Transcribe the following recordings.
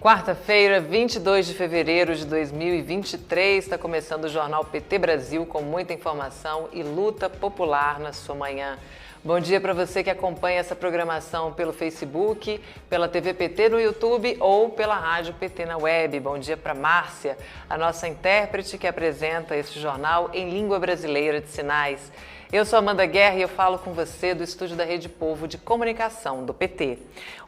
Quarta-feira, 22 de fevereiro de 2023, está começando o Jornal PT Brasil com muita informação e luta popular na sua manhã. Bom dia para você que acompanha essa programação pelo Facebook, pela TV PT no YouTube ou pela Rádio PT na web. Bom dia para Márcia, a nossa intérprete que apresenta esse jornal em língua brasileira de sinais. Eu sou Amanda Guerra e eu falo com você do estúdio da Rede Povo de Comunicação, do PT.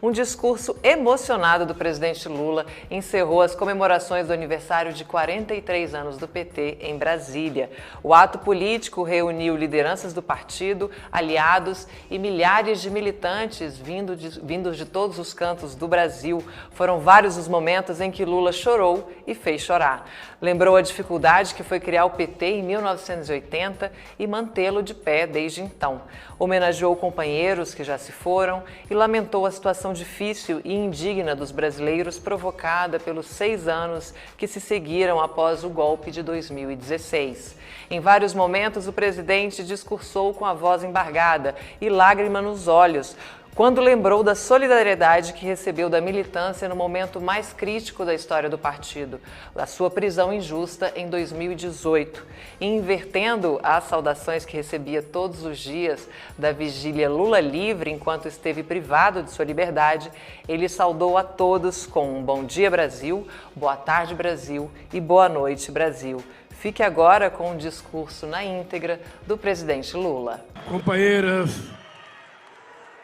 Um discurso emocionado do presidente Lula encerrou as comemorações do aniversário de 43 anos do PT em Brasília. O ato político reuniu lideranças do partido, aliados e milhares de militantes vindos de todos os cantos do Brasil. Foram vários os momentos em que Lula chorou e fez chorar. Lembrou a dificuldade que foi criar o PT em 1980 e mantê-lo de pé desde então. Homenageou companheiros que já se foram e lamentou a situação difícil e indigna dos brasileiros provocada pelos 6 anos que se seguiram após o golpe de 2016. Em vários momentos, o presidente discursou com a voz embargada e lágrima nos olhos, quando lembrou da solidariedade que recebeu da militância no momento mais crítico da história do partido, a sua prisão injusta em 2018. E invertendo as saudações que recebia todos os dias da vigília Lula livre enquanto esteve privado de sua liberdade, ele saudou a todos com um bom dia Brasil, boa tarde Brasil e boa noite Brasil. Fique agora com o discurso na íntegra do presidente Lula. Companheiras,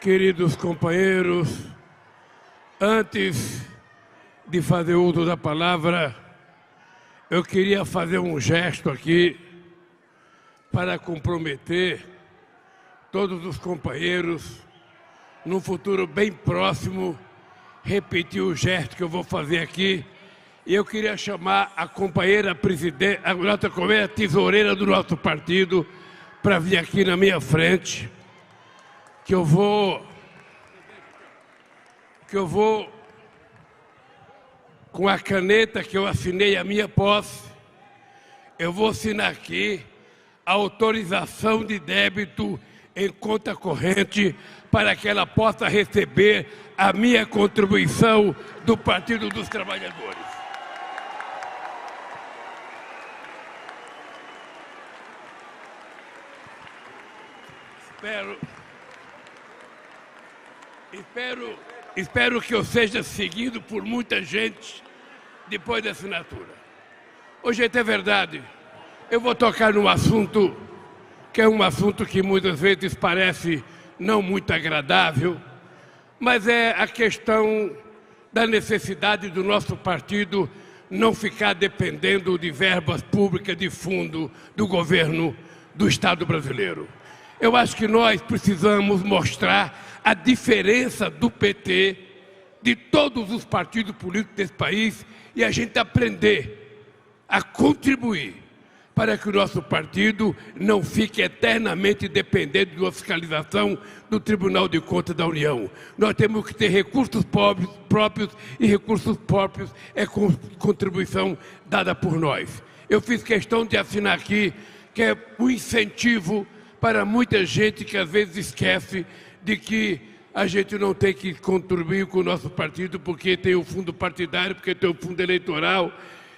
queridos companheiros, antes de fazer uso da palavra, eu queria fazer um gesto aqui para comprometer todos os companheiros, num futuro bem próximo, repetir o gesto que eu vou fazer aqui. E eu queria chamar a companheira presidente, a nossa companheira tesoureira do nosso partido, para vir aqui na minha frente. Que eu vou, com a caneta que eu assinei a minha posse, eu vou assinar aqui a autorização de débito em conta corrente para que ela possa receber a minha contribuição do Partido dos Trabalhadores. Espero que eu seja seguido por muita gente depois da assinatura. Hoje é verdade, eu vou tocar num assunto que é um assunto que muitas vezes parece não muito agradável, mas é a questão da necessidade do nosso partido não ficar dependendo de verbas públicas de fundo do governo do Estado brasileiro. Eu acho que nós precisamos mostrar a diferença do PT, de todos os partidos políticos desse país, e a gente aprender a contribuir para que o nosso partido não fique eternamente dependendo de uma fiscalização do Tribunal de Contas da União. Nós temos que ter recursos próprios e recursos próprios é contribuição dada por nós. Eu fiz questão de assinar aqui que é um incentivo para muita gente que às vezes esquece de que a gente não tem que contribuir com o nosso partido porque tem o fundo partidário, porque tem o fundo eleitoral.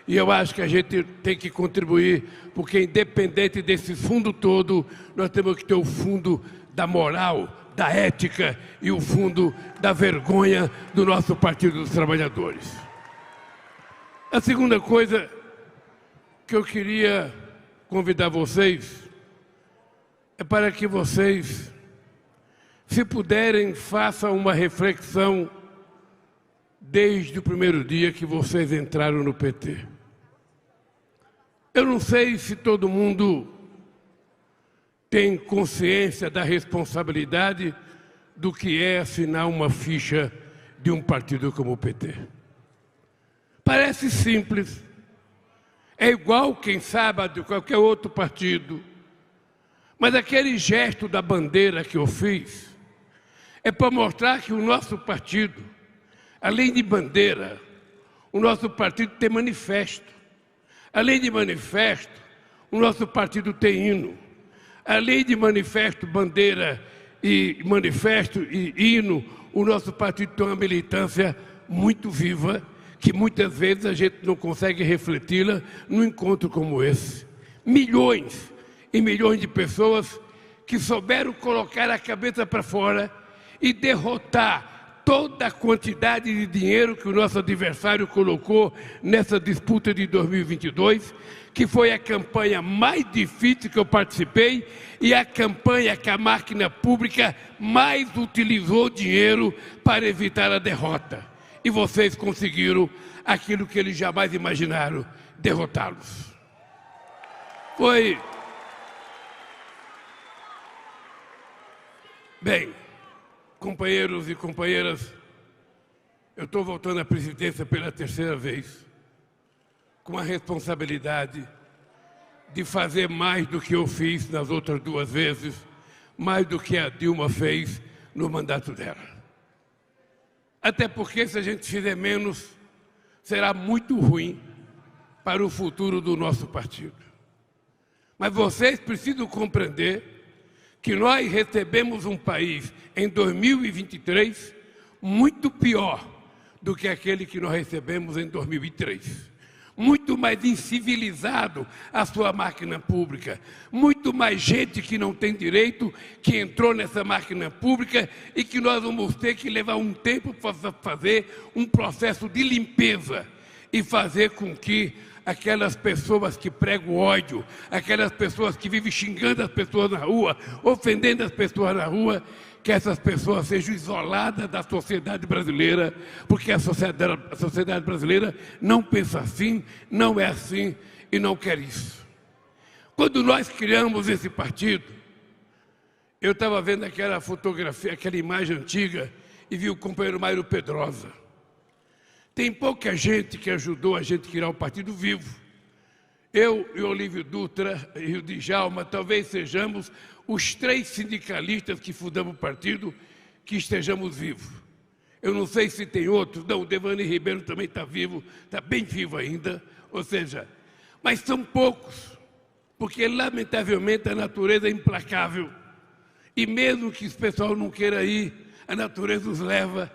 E eu acho que a gente tem que contribuir porque, independente desse fundo todo, nós temos que ter o fundo da moral, da ética e o fundo da vergonha do nosso Partido dos Trabalhadores. A segunda coisa que eu queria convidar vocês é para que vocês, se puderem, façam uma reflexão desde o primeiro dia que vocês entraram no PT. Eu não sei se todo mundo tem consciência da responsabilidade do que é assinar uma ficha de um partido como o PT. Parece simples, é igual, quem sabe, a de qualquer outro partido, mas aquele gesto da bandeira que eu fiz é para mostrar que o nosso partido, além de bandeira, o nosso partido tem manifesto. Além de manifesto, o nosso partido tem hino. Além de manifesto, bandeira e manifesto e hino, o nosso partido tem uma militância muito viva, que muitas vezes a gente não consegue refleti-la num encontro como esse. Milhões e milhões de pessoas que souberam colocar a cabeça para fora e derrotar toda a quantidade de dinheiro que o nosso adversário colocou nessa disputa de 2022, que foi a campanha mais difícil que eu participei e a campanha que a máquina pública mais utilizou dinheiro para evitar a derrota. E vocês conseguiram aquilo que eles jamais imaginaram, derrotá-los. Foi... Bem, companheiros e companheiras, eu estou voltando à presidência pela terceira vez, com a responsabilidade de fazer mais do que eu fiz nas outras duas vezes, mais do que a Dilma fez no mandato dela. Até porque, se a gente fizer menos, será muito ruim para o futuro do nosso partido. Mas vocês precisam compreender que nós recebemos um país em 2023 muito pior do que aquele que nós recebemos em 2003. Muito mais incivilizado a sua máquina pública, muito mais gente que não tem direito que entrou nessa máquina pública e que nós vamos ter que levar um tempo para fazer um processo de limpeza e fazer com que aquelas pessoas que pregam ódio, aquelas pessoas que vivem xingando as pessoas na rua, ofendendo as pessoas na rua, que essas pessoas sejam isoladas da sociedade brasileira, porque a sociedade brasileira não pensa assim, não é assim e não quer isso. Quando nós criamos esse partido, eu estava vendo aquela fotografia, aquela imagem antiga, e vi o companheiro Mário Pedrosa. Tem pouca gente que ajudou a gente a criar o partido vivo. Eu e Olívio Dutra e o Djalma talvez sejamos os 3 sindicalistas que fundamos o partido que estejamos vivos. Eu não sei se tem outros, não, o Devani Ribeiro também está vivo, está bem vivo ainda, ou seja, mas são poucos, porque lamentavelmente a natureza é implacável. E mesmo que esse pessoal não queira ir, a natureza os leva,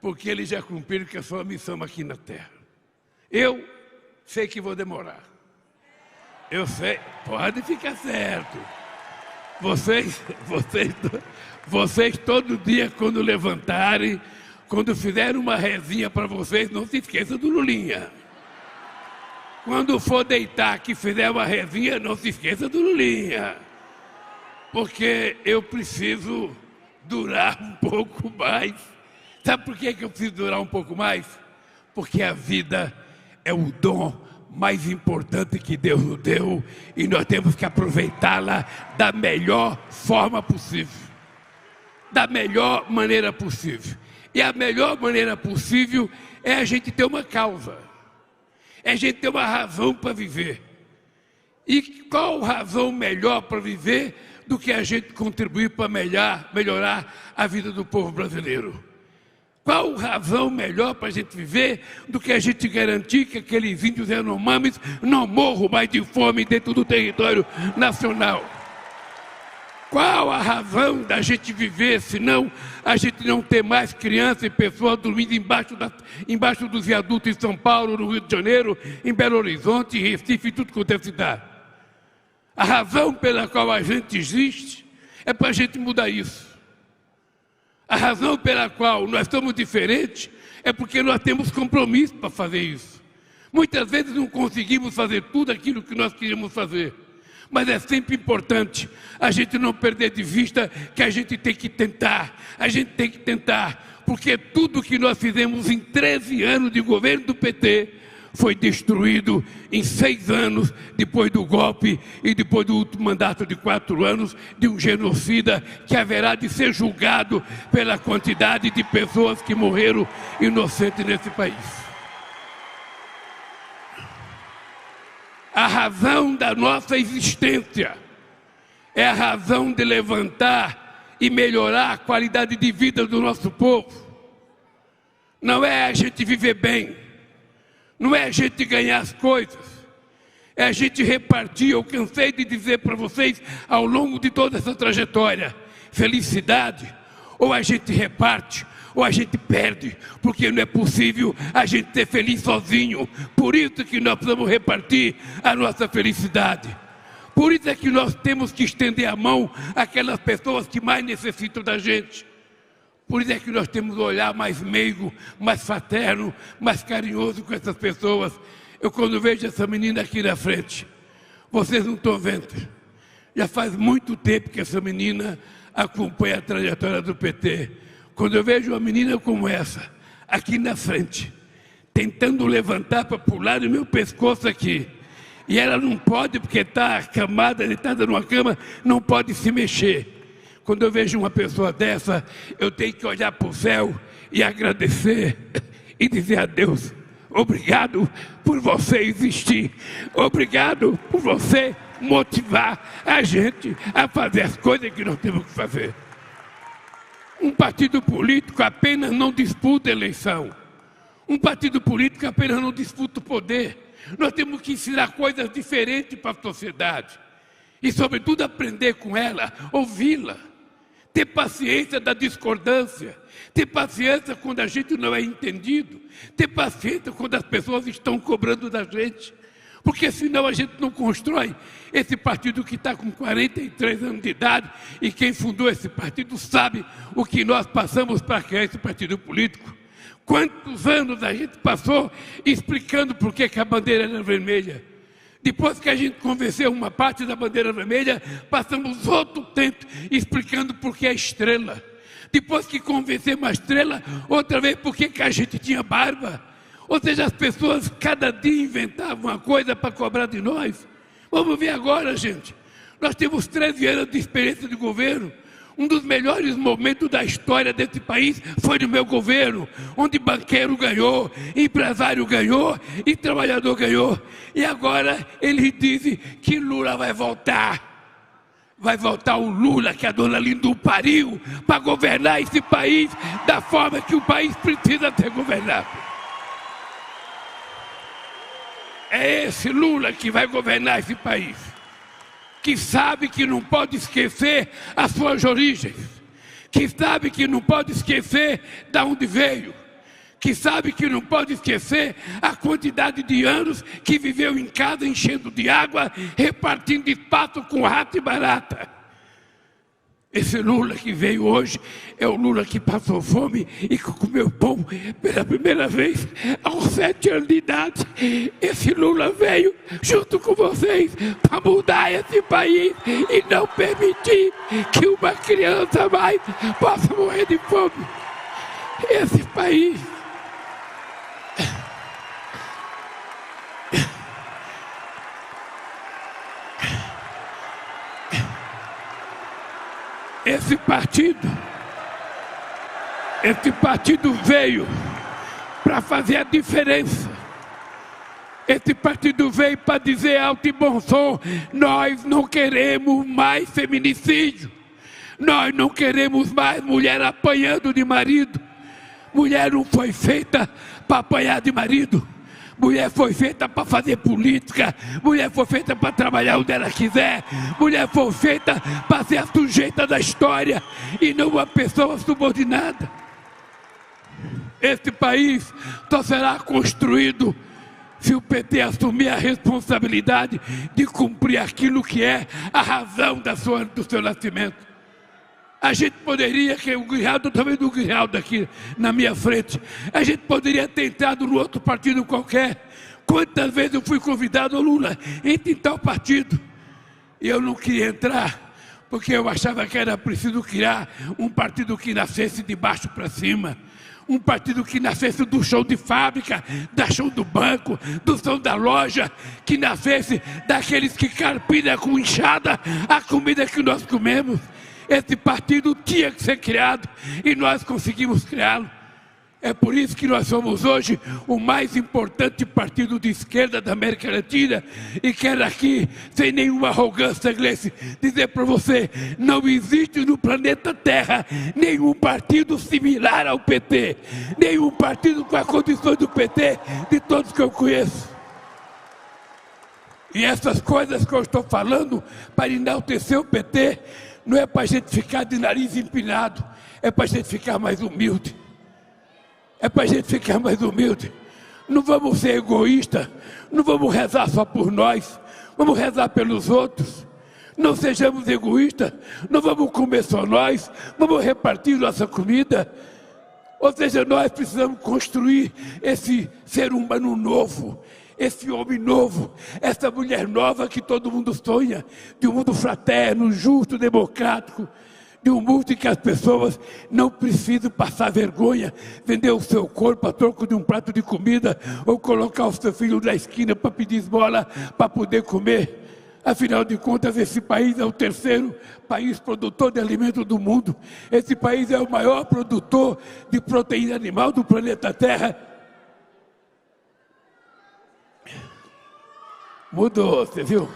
porque eles já cumpriram com a sua missão aqui na Terra. Eu sei que vou demorar. Eu sei, pode ficar certo. Vocês todo dia, quando levantarem, quando fizerem uma rezinha para vocês, não se esqueça do Lulinha. Quando for deitar, que fizer uma rezinha, não se esqueça do Lulinha. Porque eu preciso durar um pouco mais. Sabe por que eu preciso durar um pouco mais? Porque a vida é o dom mais importante que Deus nos deu e nós temos que aproveitá-la da melhor forma possível. Da melhor maneira possível. E a melhor maneira possível é a gente ter uma causa. É a gente ter uma razão para viver. E qual razão melhor para viver do que a gente contribuir para melhorar a vida do povo brasileiro? Qual razão melhor para a gente viver do que a gente garantir que aqueles índios Yanomamis não morram mais de fome dentro do território nacional? Qual a razão da gente viver, senão a gente não ter mais crianças e pessoas dormindo embaixo dos viadutos em São Paulo, no Rio de Janeiro, em Belo Horizonte, em Recife e tudo quanto é cidade? A razão pela qual a gente existe é para a gente mudar isso. A razão pela qual nós estamos diferentes é porque nós temos compromisso para fazer isso. Muitas vezes não conseguimos fazer tudo aquilo que nós queríamos fazer. Mas é sempre importante a gente não perder de vista que a gente tem que tentar. A gente tem que tentar, porque tudo que nós fizemos em 13 anos de governo do PT foi destruído em 6 anos depois do golpe e depois do último mandato de 4 anos de um genocida que haverá de ser julgado pela quantidade de pessoas que morreram inocentes nesse país. A razão da nossa existência é a razão de levantar e melhorar a qualidade de vida do nosso povo. Não é a gente viver bem, não é a gente ganhar as coisas, é a gente repartir. Eu cansei de dizer para vocês ao longo de toda essa trajetória: felicidade, ou a gente reparte, ou a gente perde, porque não é possível a gente ser feliz sozinho. Por isso que nós precisamos repartir a nossa felicidade. Por isso é que nós temos que estender a mão àquelas pessoas que mais necessitam da gente. Por isso é que nós temos um olhar mais meigo, mais fraterno, mais carinhoso com essas pessoas. Eu, quando vejo essa menina aqui na frente, vocês não estão vendo, já faz muito tempo que essa menina acompanha a trajetória do PT. Quando eu vejo uma menina como essa, aqui na frente, tentando levantar para pular no meu pescoço aqui, e ela não pode porque está acamada, deitada numa cama, não pode se mexer. Quando eu vejo uma pessoa dessa, eu tenho que olhar para o céu e agradecer e dizer a Deus: obrigado por você existir, obrigado por você motivar a gente a fazer as coisas que nós temos que fazer. Um partido político apenas não disputa eleição. Um partido político apenas não disputa o poder. Nós temos que ensinar coisas diferentes para a sociedade. E, sobretudo, aprender com ela, ouvi-la. Ter paciência da discordância. Ter paciência quando a gente não é entendido. Ter paciência quando as pessoas estão cobrando da gente. Porque senão a gente não constrói esse partido que está com 43 anos de idade, e quem fundou esse partido sabe o que nós passamos para criar esse partido político. Quantos anos a gente passou explicando por que a bandeira era vermelha. Depois que a gente convenceu uma parte da bandeira vermelha, passamos outro tempo explicando por que a estrela. Depois que convencemos a estrela, outra vez por que a gente tinha barba. Ou seja, as pessoas cada dia inventavam uma coisa para cobrar de nós. Vamos ver agora, gente. Nós temos 13 anos de experiência de governo. Um dos melhores momentos da história desse país foi no meu governo, onde banqueiro ganhou, empresário ganhou e trabalhador ganhou. E agora eles dizem que Lula vai voltar. Vai voltar o Lula que a dona Lindu pariu para governar esse país da forma que o país precisa ser governado. É esse Lula que vai governar esse país, que sabe que não pode esquecer as suas origens, que sabe que não pode esquecer de onde veio, que sabe que não pode esquecer a quantidade de anos que viveu em casa enchendo de água, repartindo espaço com rato e barata. Esse Lula que veio hoje é o Lula que passou fome e que comeu pão pela primeira vez aos 7 anos de idade. Esse Lula veio junto com vocês para mudar esse país e não permitir que uma criança mais possa morrer de fome. Esse país... Esse partido veio para fazer a diferença. Esse partido veio para dizer alto e bom som: nós não queremos mais feminicídio. Nós não queremos mais mulher apanhando de marido. Mulher não foi feita para apanhar de marido. Mulher foi feita para fazer política. Mulher foi feita para trabalhar onde ela quiser. Mulher foi feita para ser a sujeita da história e não uma pessoa subordinada. Este país só será construído se o PT assumir a responsabilidade de cumprir aquilo que é a razão do seu nascimento. A gente poderia, que o Grijaldo, também do Grijaldo aqui na minha frente, a gente poderia ter entrado no outro partido qualquer. Quantas vezes eu fui convidado ao Lula, entre em tal partido, e eu não queria entrar, porque eu achava que era preciso criar um partido que nascesse de baixo para cima. Um partido que nascesse do chão de fábrica, da chão do banco, do chão da loja, que nascesse daqueles que carpinam com enxada a comida que nós comemos. Esse partido tinha que ser criado e nós conseguimos criá-lo. É por isso que nós somos hoje o mais importante partido de esquerda da América Latina. E quero aqui, sem nenhuma arrogância, Gleice, dizer para você: não existe no planeta Terra nenhum partido similar ao PT, nenhum partido com as condições do PT de todos que eu conheço. E essas coisas que eu estou falando para enaltecer o PT, não é para a gente ficar de nariz empinado, é para a gente ficar mais humilde. É para a gente ficar mais humilde. Não vamos ser egoístas, não vamos rezar só por nós, vamos rezar pelos outros. Não sejamos egoístas, não vamos comer só nós, vamos repartir nossa comida. Ou seja, nós precisamos construir esse ser humano novo, esse homem novo, essa mulher nova que todo mundo sonha, de um mundo fraterno, justo, democrático, de um mundo em que as pessoas não precisam passar vergonha, vender o seu corpo a troco de um prato de comida, ou colocar o seu filho na esquina para pedir esmola para poder comer. Afinal de contas, esse país é o terceiro país produtor de alimentos do mundo. Esse país é o maior produtor de proteína animal do planeta Terra. Mudou, você viu?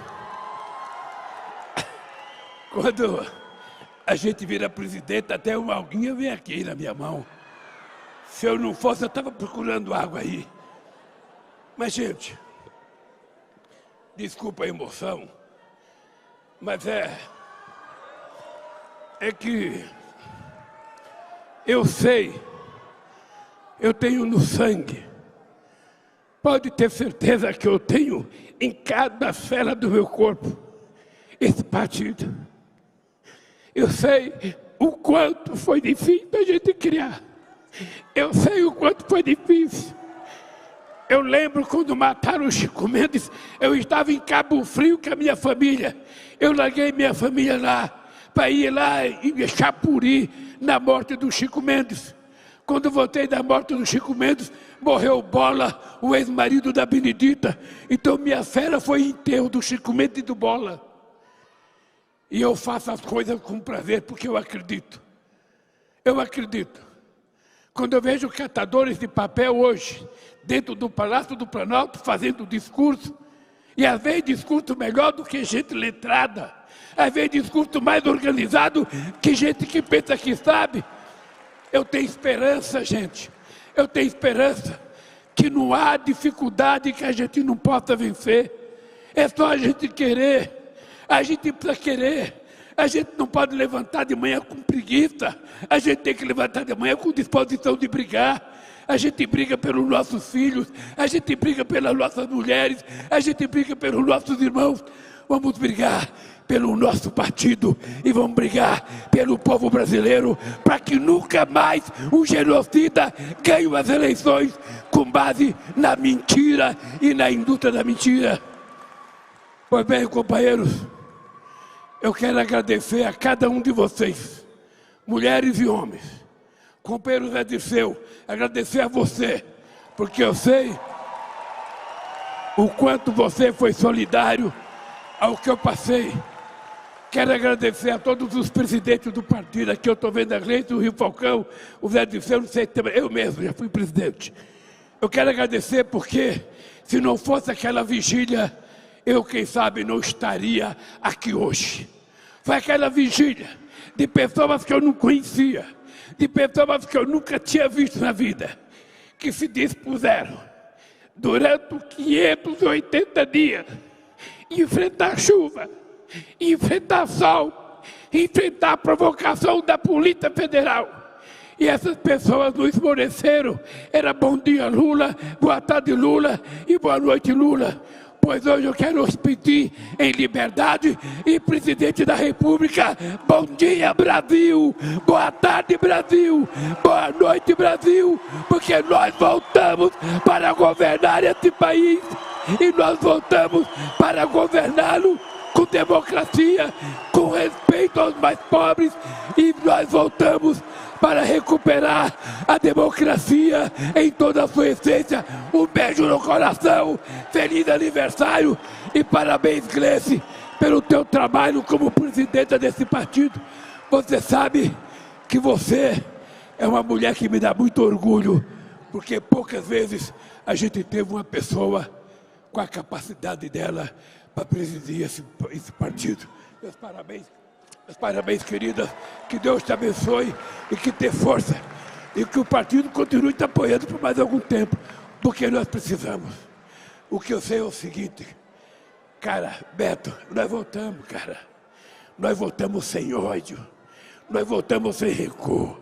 Quando a gente vira presidente, até uma alguinha vem aqui na minha mão. Se eu não fosse, eu estava procurando água aí. Mas, gente, desculpa a emoção, mas é que eu sei, eu tenho no sangue, pode ter certeza que eu tenho em cada célula do meu corpo esse partido. Eu sei o quanto foi difícil a gente criar, eu sei o quanto foi difícil. Eu lembro quando mataram o Chico Mendes, eu estava em Cabo Frio com a minha família. Eu larguei minha família lá, para ir lá em Chapuri, na morte do Chico Mendes. Quando voltei da morte do Chico Mendes, morreu Bola, o ex-marido da Benedita. Então minha fera foi enterro do Chico Mendes e do Bola. E eu faço as coisas com prazer, porque eu acredito. Eu acredito. Quando eu vejo catadores de papel hoje, dentro do Palácio do Planalto, fazendo discurso, e às vezes discurso melhor do que gente letrada, às vezes discurso mais organizado que gente que pensa que sabe. Eu tenho esperança, gente, eu tenho esperança que não há dificuldade que a gente não possa vencer. É só a gente querer, a gente precisa querer. A gente não pode levantar de manhã com preguiça, a gente tem que levantar de manhã com disposição de brigar. A gente briga pelos nossos filhos, a gente briga pelas nossas mulheres, a gente briga pelos nossos irmãos. Vamos brigar pelo nosso partido e vamos brigar pelo povo brasileiro, para que nunca mais um genocida ganhe as eleições com base na mentira e na indústria da mentira. Pois bem, companheiros, eu quero agradecer a cada um de vocês, mulheres e homens. Companheiro Zé Dirceu, agradecer a você, porque eu sei o quanto você foi solidário ao que eu passei. Quero agradecer a todos os presidentes do partido, aqui eu estou vendo a Gleice, o Rio Falcão, o Zé Dirceu, não sei, eu mesmo já fui presidente. Eu quero agradecer porque, se não fosse aquela vigília, eu, quem sabe, não estaria aqui hoje. Foi aquela vigília de pessoas que eu não conhecia, de pessoas que eu nunca tinha visto na vida, que se dispuseram, durante 580 dias, enfrentar chuva, enfrentar sol, enfrentar a provocação da Polícia Federal. E essas pessoas não esmoreceram. Era bom dia Lula, boa tarde Lula e boa noite Lula. Pois hoje eu quero repetir em liberdade e presidente da República, bom dia Brasil, boa tarde Brasil, boa noite Brasil, porque nós voltamos para governar esse país e nós voltamos para governá-lo com democracia, com respeito aos mais pobres, e nós voltamos para recuperar a democracia em toda a sua essência. Um beijo no coração, feliz aniversário e parabéns, Gleice, pelo teu trabalho como presidenta desse partido. Você sabe que você é uma mulher que me dá muito orgulho, porque poucas vezes a gente teve uma pessoa com a capacidade dela para presidir esse partido. Meus parabéns. Parabéns, querida, que Deus te abençoe e que dê força e que o partido continue te apoiando por mais algum tempo, porque nós precisamos. O que eu sei é o seguinte, Cara, Beto, nós votamos, cara. Nós votamos sem ódio. Nós votamos sem recuo.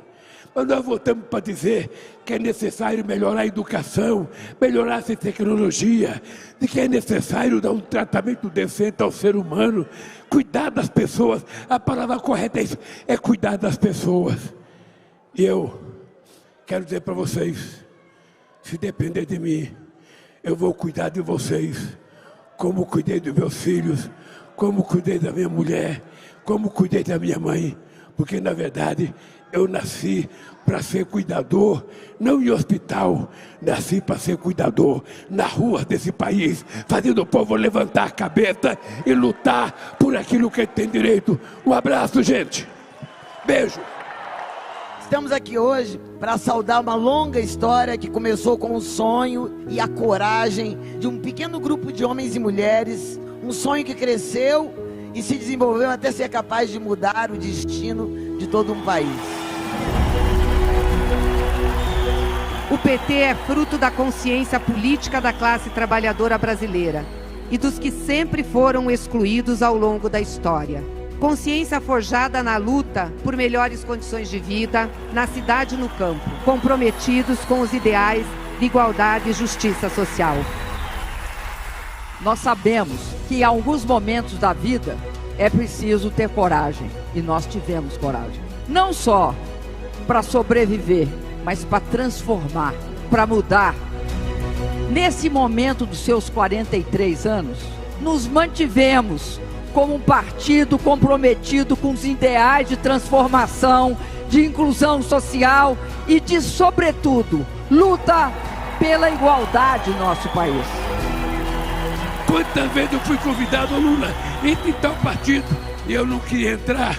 Mas nós votamos para dizer que é necessário melhorar a educação, melhorar essa tecnologia, de que é necessário dar um tratamento decente ao ser humano, cuidar das pessoas. A palavra correta é isso, é cuidar das pessoas. E eu quero dizer para vocês, se depender de mim, eu vou cuidar de vocês, como cuidei dos meus filhos, como cuidei da minha mulher, como cuidei da minha mãe, porque na verdade eu nasci para ser cuidador, não em hospital, nasci para ser cuidador na rua desse país, fazendo o povo levantar a cabeça e lutar por aquilo que tem direito. Um abraço, gente. Beijo. Estamos aqui hoje para saudar uma longa história que começou com o sonho e a coragem de um pequeno grupo de homens e mulheres, um sonho que cresceu e se desenvolveu até ser capaz de mudar o destino de todo um país. O PT é fruto da consciência política da classe trabalhadora brasileira e dos que sempre foram excluídos ao longo da história. Consciência forjada na luta por melhores condições de vida, na cidade e no campo, comprometidos com os ideais de igualdade e justiça social. Nós sabemos que em alguns momentos da vida é preciso ter coragem, e nós tivemos coragem. Não só para sobreviver, mas para transformar, para mudar. Nesse momento dos seus 43 anos, nos mantivemos como um partido comprometido com os ideais de transformação, de inclusão social e de, sobretudo, luta pela igualdade no nosso país. Quantas vezes eu fui convidado, Lula, entre em tal partido, e eu não queria entrar,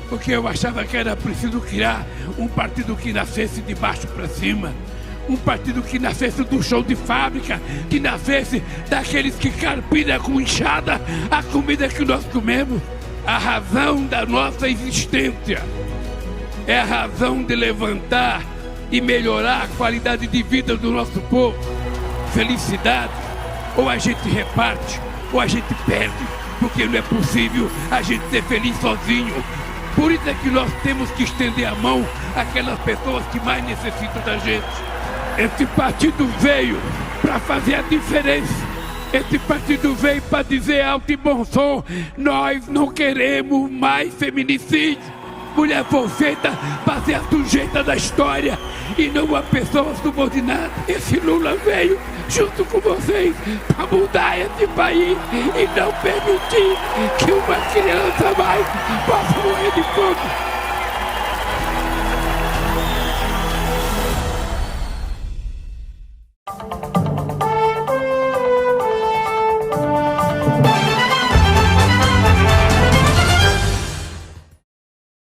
porque eu achava que era preciso criar um partido que nascesse de baixo para cima, um partido que nascesse do chão de fábrica, que nascesse daqueles que carpinam com enxada a comida que nós comemos. A razão da nossa existência é a razão de levantar e melhorar a qualidade de vida do nosso povo. Felicidade, ou a gente reparte, ou a gente perde, porque não é possível a gente ser feliz sozinho. Por isso é que nós temos que estender a mão àquelas pessoas que mais necessitam da gente. Esse partido veio para fazer a diferença. Esse partido veio para dizer alto e bom som: nós não queremos mais feminicídio. Mulher foi feita para ser a sujeita da história e não uma pessoa subordinada. Esse Lula veio junto com vocês para mudar esse país e não permitir que uma criança mais possa morrer de fome.